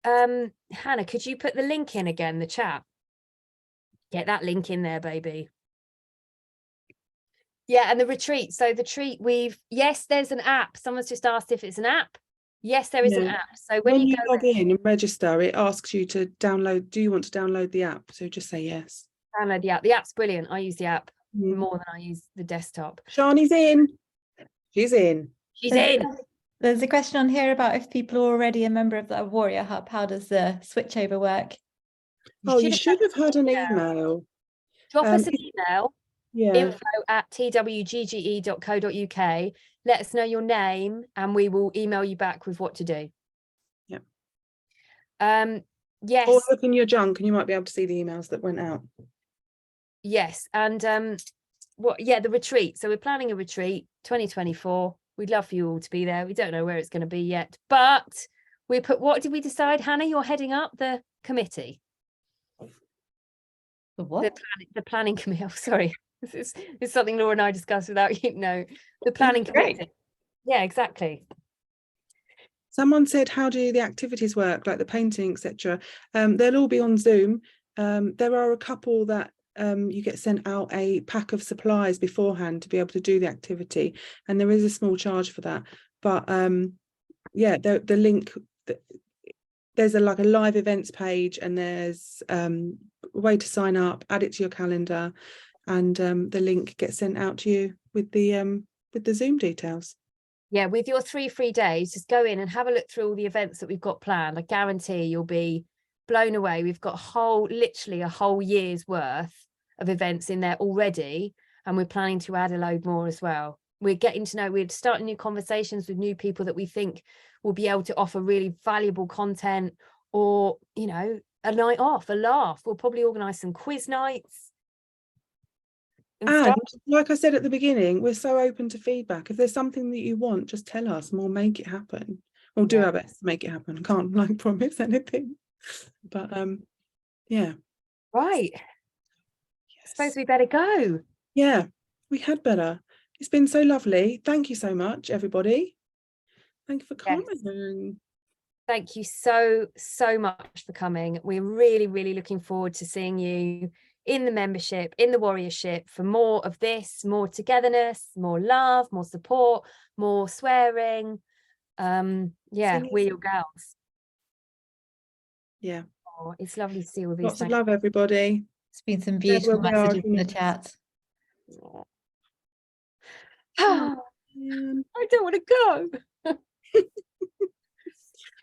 S1: Hannah, could you put the link in again, the chat? Get that link in there, baby. Yeah, and the retreat. So the retreat, yes, there's an app. Someone's just asked if it's an app. Yes, there is an app. So when you
S3: log in and register, it asks you to download. Do you want to download the app? So just say yes.
S1: Download the app. The app's brilliant. I use the app more than I use the desktop.
S3: Shani's in. She's in.
S1: She's in.
S2: There's a question on here about if people are already a member of the Warrior Hub, how does the switchover work?
S3: You should have had an email.
S1: Drop us an email.
S3: Yeah.
S1: info@twgge.co.uk. Let us know your name and we will email you back with what to do.
S3: Yeah.
S1: Yes.
S3: Or look in your junk and you might be able to see the emails that went out.
S1: Yes. And the retreat. So we're planning a retreat 2024. We'd love for you all to be there. We don't know where it's going to be yet, but what did we decide? Hannah, you're heading up the committee.
S2: The what?
S1: The planning committee. Oh, sorry. This is something Laura and I discussed without you know. The planning committee. Yeah, exactly.
S3: Someone said, how do the activities work, like the painting, etc.? They'll all be on Zoom. There are a couple that you get sent out a pack of supplies beforehand to be able to do the activity, and there is a small charge for that. But yeah, the link, there's a live events page, and there's a way to sign up, add it to your calendar, and the link gets sent out to you with the Zoom details.
S1: Yeah, with your 3 free days, just go in and have a look through all the events that we've got planned. I guarantee you'll be blown away. We've got literally a whole year's worth of events in there already, and we're planning to add a load more as well. We're starting new conversations with new people that we think will be able to offer really valuable content, or, you know, a night off, a laugh. We'll probably organise some quiz nights.
S3: And like I said at the beginning, we're so open to feedback. If there's something that you want, just tell us and we'll make it happen. We'll do our best to make it happen. I can't promise anything. But yeah.
S1: Right.
S3: Yes.
S1: I suppose we better go.
S3: Yeah, we had better. It's been so lovely. Thank you so much, everybody. Thank you for coming.
S1: Yes. Thank you so much for coming. We're really, really looking forward to seeing you in the membership, in the warriorship, for more of this, more togetherness, more love, more support, more swearing. Yeah, we're your girls.
S3: Yeah.
S1: Oh, it's lovely to see all these.
S3: Lots of love, everybody.
S2: It's been some beautiful messages in the chat.
S1: I don't want to go.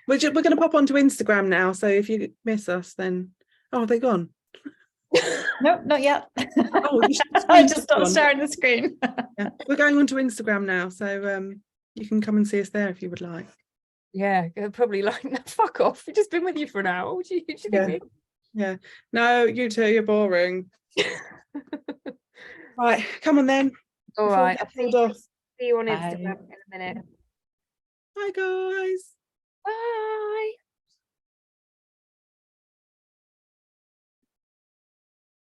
S3: We're going to pop onto Instagram now, so if you miss us, then they're gone.
S2: Nope, not yet.
S3: I
S2: just stopped sharing the screen.
S3: Yeah, we're going onto Instagram now, so you can come and see us there if you would like.
S1: Yeah, probably like, no, fuck off. We've just been with you for an hour. What do you think?
S3: Yeah. No, you two, you're boring. Right, come on then.
S1: All right. I'll see you on
S2: Bye.
S1: Instagram in a minute.
S3: Bye, guys.
S1: Bye.